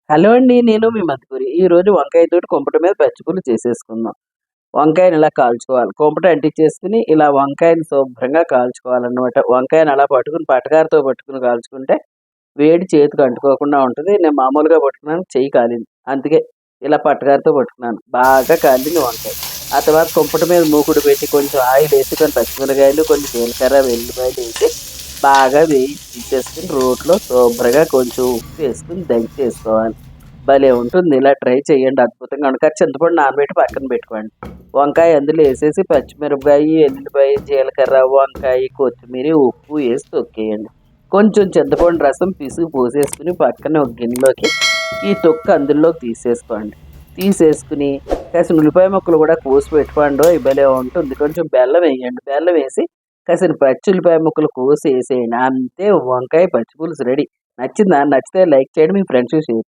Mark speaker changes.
Speaker 1: Hello అండి. నేను మీ మధుకూరి. ఈరోజు వంకాయతోటి కుంపట మీద పచ్చిపులుసు చేసేసుకుందాం. వంకాయని ఇలా కాల్చుకోవాలి. కుంపట అంటించేసుకొని ఇలా వంకాయని శుభ్రంగా కాల్చుకోవాలన్నమాట. వంకాయని అలా పట్టుకుని పటకారతో పట్టుకుని కాల్చుకుంటే వేడి చేతికి అంటుకోకుండా ఉంటది. నేను మామూలుగా పట్టుకున్నాను, చెయ్యి కాలింది. అందుకే ఇలా పటకారతో పట్టుకున్నాను. బాగా కాలింది వంకాయ. ఆ తర్వాత కుంపట మీద మూకుడు పెట్టి కొంచెం ఆయిల్ వేసి కొన్ని పచ్చిమిరకాయలు, కొన్ని జీలకర్ర, వెల్లుల్లిపాయలు వేసి బాగా వేయించి తీసేసుకొని రోట్లో శుభ్రంగా కొంచెం ఉప్పు వేసుకొని దంచేసుకోవాలి. భలే ఉంటుంది. ఇలా ట్రై చేయండి, అద్భుతంగా ఉంటుంది. చింతపండు నానబెట్టి పక్కన పెట్టుకోండి. వంకాయ అందులో వేసేసి పచ్చిమిరపకాయ, ఎల్లుల్లిపాయ, జీలకర్ర, వంకాయ, కొత్తిమీర, ఉప్పు వేసి తొక్కేయండి. కొంచెం చింతపండు రసం పిసుగు పోసేసుకుని పక్కన ఒక గిన్నెలోకి ఈ తొక్కు అందులోకి తీసేసుకోండి. తీసేసుకుని కాసిన ఉల్లిపాయ ముక్కలు కూడా కోసి పెట్టుకోండి. భలే ఉంటుంది. కొంచెం బెల్లం వేయండి. బెల్లం వేసి కాసిన పచ్చి ఉల్లిపాయ ముక్కలు కోసి వేసేయండి. అంతే, వంకాయ పచ్చి పులుసు రెడీ. నచ్చిందా? నచ్చితే లైక్ చేయండి, మీ ఫ్రెండ్స్కి షేర్